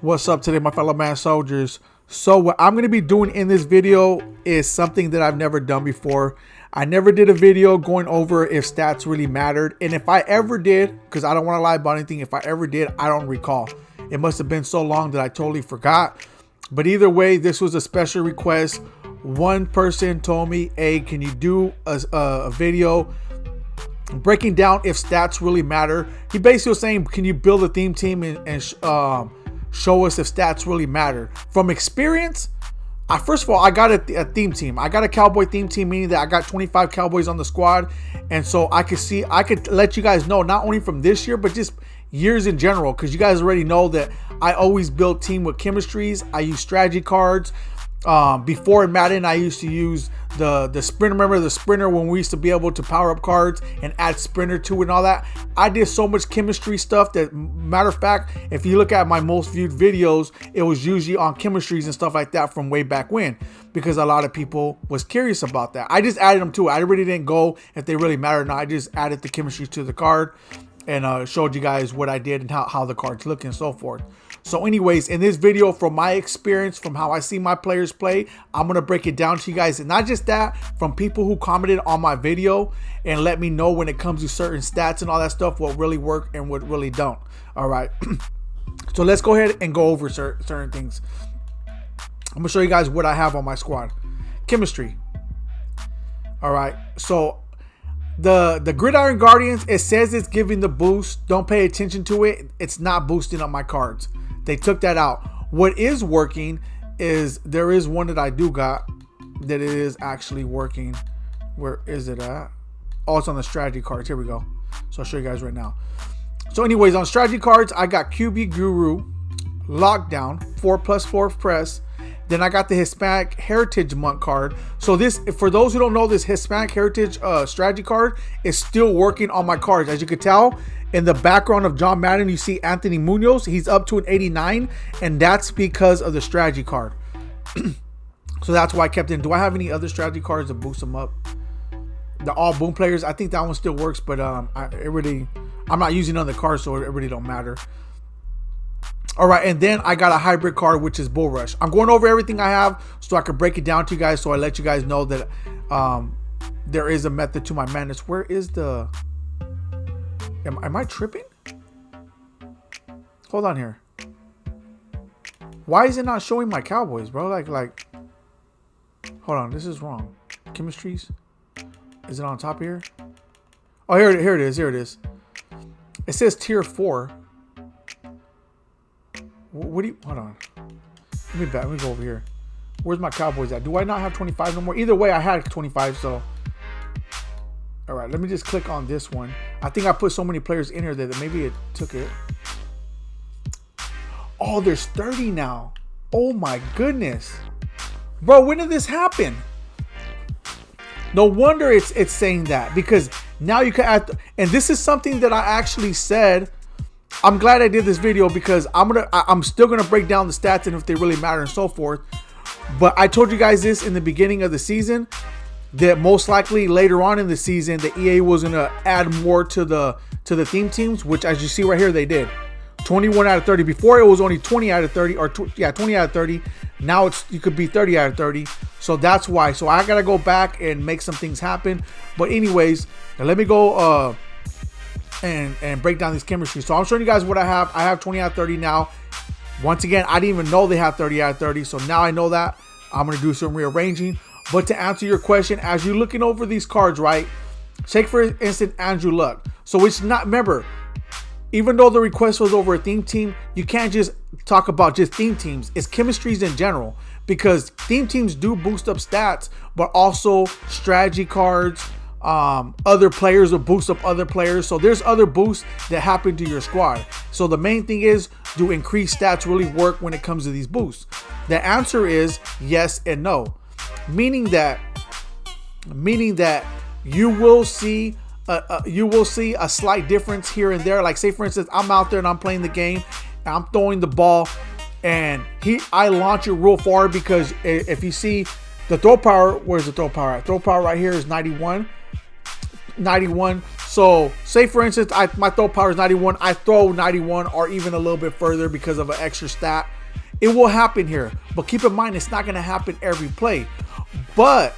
What's up today, my fellow man soldiers? So what I'm going to be doing in this video is something that I've never done before. I never did a video going over if stats really mattered. And if I ever did, because I don't want to lie about anything, if I ever did, I don't recall. It must have been so long that I totally forgot. But either way, this was a special request. One person told me, hey, can you do a video breaking down if stats really matter? He basically was saying, can you build a theme team and show us if stats really matter? From experience, first of all, I got a theme team. I got a Cowboy theme team, meaning that I got 25 Cowboys on the squad. And so I could let you guys know, not only from this year, but just years in general, because you guys already know that I always build team with chemistries. I use strategy cards. Before in Madden, I used to use the sprinter. Remember the sprinter when we used to be able to power up cards and add sprinter to it and all that? I did so much chemistry stuff that, matter of fact, if you look at my most viewed videos, it was usually on chemistries and stuff like that from way back when, because a lot of people was curious about that. I just added them to it. I really didn't go if they really matter or not. I just added the chemistries to the card and showed you guys what I did and how the cards look and so forth. So anyways, in this video, from my experience, from how I see my players play, I'm going to break it down to you guys. And not just that, from people who commented on my video and let me know when it comes to certain stats and all that stuff, what really work and what really don't. All right. So let's go ahead and go over certain things. I'm going to show you guys what I have on my squad. Chemistry. All right. So the Gridiron Guardians, it says it's giving the boost. Don't pay attention to it. It's not boosting up my cards. They took that out. What is working is there is one that I do got that it is actually working. Where is it at? Oh, it's on the strategy cards. Here we go. So I'll show you guys right now. So anyways, on strategy cards, I got QB Guru, Lockdown, 4+4 press. Then I got the Hispanic Heritage Month card. So this, for those who don't know, this Hispanic Heritage strategy card is still working on my cards. As you can tell, in the background of John Madden, you see Anthony Munoz. He's up to an 89, and that's because of the strategy card. So that's why I kept it. Do I have any other strategy cards to boost them up? The all boom players, I think that one still works, but I'm not using other cards, so it really don't matter. All right, and then I got a hybrid card, which is Bull Rush. I'm going over everything I have so I can break it down to you guys, so I let you guys know that there is a method to my madness. Where is the... Am I tripping? Hold on here. Why is it not showing my Cowboys, bro? Like, hold on, this is wrong. Chemistries? Is it on top here? Oh, here it is. Here it is. It says tier 4. What do you... Hold on. Let me go over here. Where's my Cowboys at? Do I not have 25 no more? Either way, I had 25, so... All right, let me just click on this one. I think I put so many players in here that maybe it took it. Oh, there's 30 now. Oh my goodness. Bro, when did this happen? No wonder it's saying that, because now you can add... And this is something that I actually said... I'm glad I did this video, because I'm still gonna break down the stats and if they really matter and so forth. But I told you guys this in the beginning of the season, that most likely later on in the season, the EA was gonna add more to the theme teams, which, as you see right here, they did. 21 out of 30. Before it was only 20 out of 30, or 20 out of 30. Now you could be 30 out of 30. So that's why. So I gotta go back and make some things happen. But anyways, now let me go and break down these chemistries. So I'm showing you guys what I have. I have 20 out of 30 now. Once again, I didn't even know they have 30 out of 30. So now I know that. I'm going to do some rearranging. But to answer your question, as you're looking over these cards, right? Take for instance Andrew Luck. So it's not, remember, even though the request was over a theme team, you can't just talk about just theme teams. It's chemistries in general, because theme teams do boost up stats, but also strategy cards, other players will boost up other players. So there's other boosts that happen to your squad. So the main thing is, do increased stats really work when it comes to these boosts? The answer is yes and no, meaning that you will see a slight difference here and there. Like, say for instance, I'm out there and I'm playing the game and I'm throwing the ball, and I launch it real far, because if you see the throw power, where's the throw power at? Throw power right here is 91. So say for instance, my throw power is 91. I throw 91 or even a little bit further because of an extra stat. It will happen here, but keep in mind it's not going to happen every play. But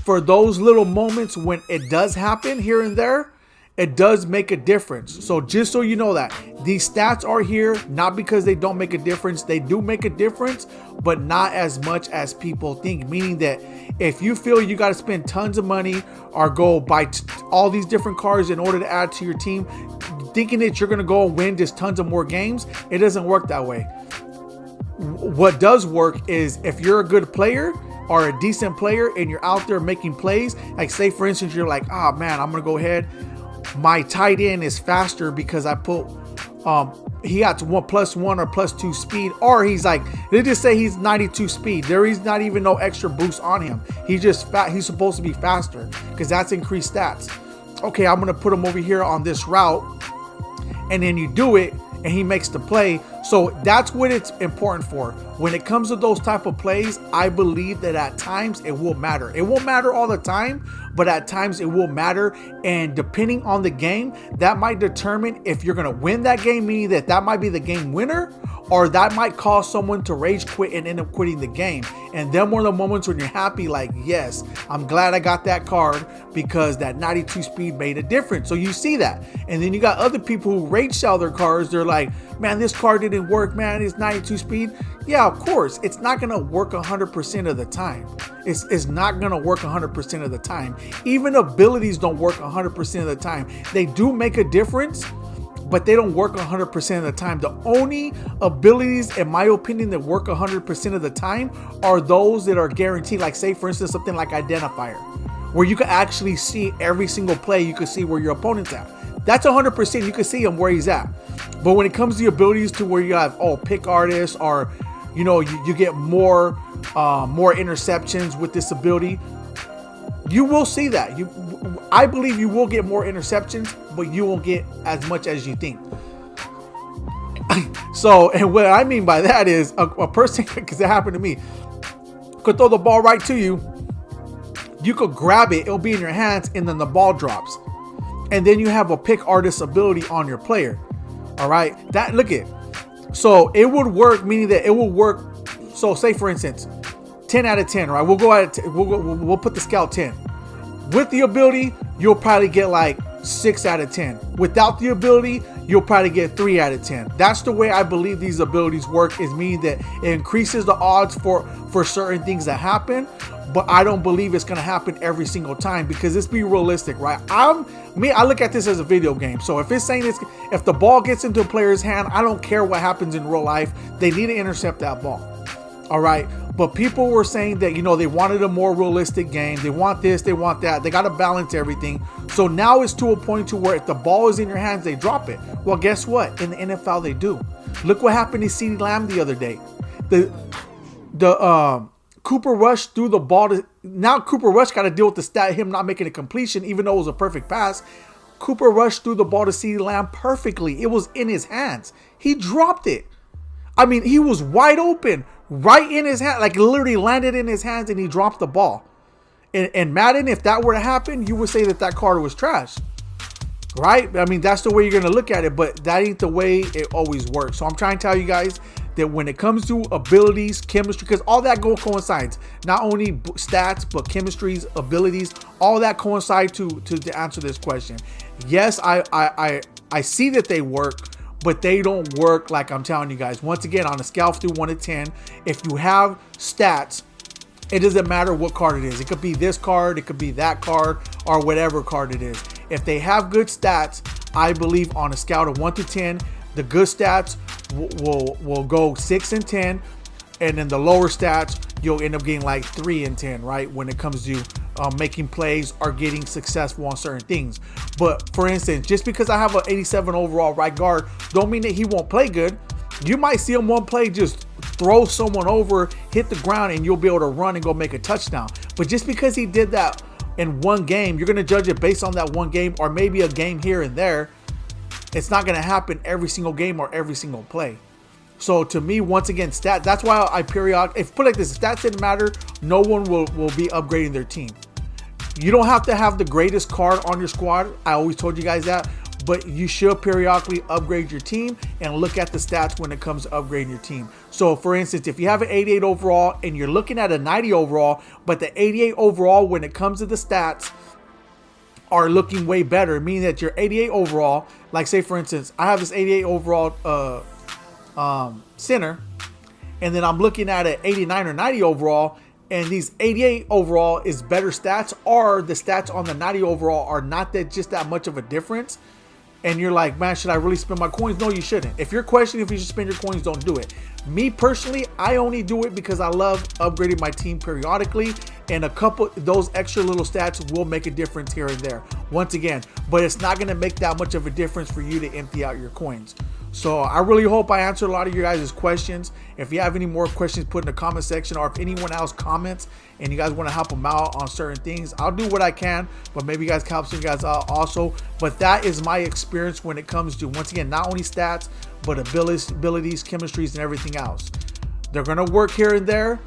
for those little moments when it does happen here and there, it does make a difference. So just so you know that these stats are here, not because they don't make a difference. They do make a difference, but not as much as people think. Meaning that if you feel you got to spend tons of money or go buy all these different cards in order to add to your team, thinking that you're going to go and win just tons of more games, it doesn't work that way. What does work is if you're a good player or a decent player and you're out there making plays, like say for instance, you're like, oh man, I'm going to go ahead. My tight end is faster because I put he got +1 or +2 speed, or he's like, they just say he's 92 speed. There is not even no extra boost on him. He's just he's supposed to be faster because that's increased stats. Okay, I'm gonna put him over here on this route, and then you do it and he makes the play. So that's what it's important for. When it comes to those type of plays, I believe that at times it will matter. It won't matter all the time, but at times it will matter. And depending on the game, that might determine if you're going to win that game, meaning that might be the game winner, or that might cause someone to rage quit and end up quitting the game. And then one of the moments when you're happy, like, yes, I'm glad I got that card because that 92 speed made a difference. So you see that. And then you got other people who rage sell their cards. They're like, man, this card didn't work, man, it's 92 speed. Yeah, of course, it's not going to work 100% of the time. It's not going to work 100% of the time. Even abilities don't work 100% of the time. They do make a difference, but they don't work 100% of the time. The only abilities, in my opinion, that work 100% of the time are those that are guaranteed. Like say, for instance, something like Identifier, where you can actually see every single play. You can see where your opponent's at. That's 100%. You can see him where he's at. But when it comes to the abilities to where you have, pick artists, or, you know, you get more interceptions with this ability, you will see that. I believe you will get more interceptions, but you won't get as much as you think. So, and what I mean by that is a person, because it happened to me, could throw the ball right to you. You could grab it, it'll be in your hands, and then the ball drops. And then you have a pick artist ability on your player. All right, look at. So it would work, meaning that it will work. So say for instance, 10 out of 10, right? We'll go at it. We'll put the scout 10. With the ability, you'll probably get like 6 out of 10. Without the ability, you'll probably get 3 out of 10. That's the way I believe these abilities work, is meaning that it increases the odds for certain things that happen. But I don't believe it's going to happen every single time, because let's be realistic, right? I look at this as a video game. So if it's saying if the ball gets into a player's hand, I don't care what happens in real life. They need to intercept that ball. All right. But people were saying that, you know, they wanted a more realistic game. They want this, they want that. They got to balance everything. So now it's to a point to where if the ball is in your hands, they drop it. Well, guess what? In the NFL, they do. Look what happened to CeeDee Lamb the other day. Cooper Rush threw the ball to, now Cooper Rush got to deal with the stat, him not making a completion, even though it was a perfect pass. Cooper Rush threw the ball to CeeDee Lamb perfectly. It was in his hands. He dropped it. I mean, he was wide open, right in his hand, like literally landed in his hands, and he dropped the ball. And Madden, if that were to happen, you would say that card was trash. Right? I mean, that's the way you're going to look at it, but that ain't the way it always works. So I'm trying to tell you guys that when it comes to abilities, chemistry, because all that coincides, not only stats, but chemistries, abilities, all that coincide to answer this question. Yes, I see that they work, but they don't work like I'm telling you guys. Once again, on a scale through 1 to 10, if you have stats, it doesn't matter what card it is. It could be this card, it could be that card, or whatever card it is. If they have good stats, I believe on a scale of 1 to 10, the good stats will go 6 and 10, and then the lower stats, you'll end up getting like 3 and 10, right? When it comes to making plays or getting successful on certain things. But for instance, just because I have an 87 overall right guard, don't mean that he won't play good. You might see him one play just throw someone over, hit the ground, and you'll be able to run and go make a touchdown. But just because he did that in one game, you're going to judge it based on that one game, or maybe a game here and there. It's not going to happen every single game or every single play. So to me, once again, that's why I if put it like this, if stats didn't matter, no one will be upgrading their team. You don't have to have the greatest card on your squad. I always told you guys that. But you should periodically upgrade your team and look at the stats when it comes to upgrading your team. So for instance, if you have an 88 overall and you're looking at a 90 overall, but the 88 overall when it comes to the stats are looking way better, meaning that your 88 overall, like say for instance, I have this 88 overall center, and then I'm looking at an 89 or 90 overall, and these 88 overall is better stats, or the stats on the 90 overall are not that much of a difference. And you're like, man, should I really spend my coins? No, you shouldn't. If you're questioning if you should spend your coins, don't do it. Me personally, I only do it because I love upgrading my team periodically, and a couple those extra little stats will make a difference here and there. Once again, but it's not going to make that much of a difference for you to empty out your coins. So I really hope I answered a lot of your guys' questions. If you have any more questions, put in the comment section, or if anyone else comments and you guys want to help them out on certain things, I'll do what I can, but maybe you guys can help some guys out also. But that is my experience when it comes to, once again, not only stats, but abilities, chemistries, and everything else. They're going to work here and there.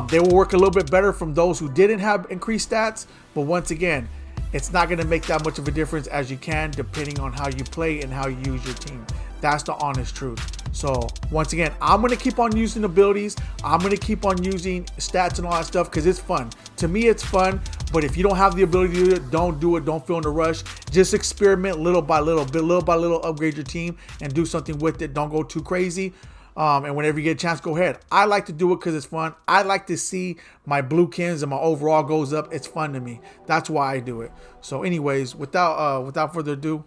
They will work a little bit better from those who didn't have increased stats, but once again, it's not going to make that much of a difference as you can, depending on how you play and how you use your team. That's the honest truth. So once again, I'm going to keep on using abilities. I'm going to keep on using stats and all that stuff because it's fun. To me, it's fun. But if you don't have the ability to do it, don't do it. Don't feel in a rush. Just experiment little by little, upgrade your team and do something with it. Don't go too crazy. And whenever you get a chance, go ahead. I like to do it because it's fun. I like to see my blue kins and my overall goes up. It's fun to me. That's why I do it. So anyways, without further ado,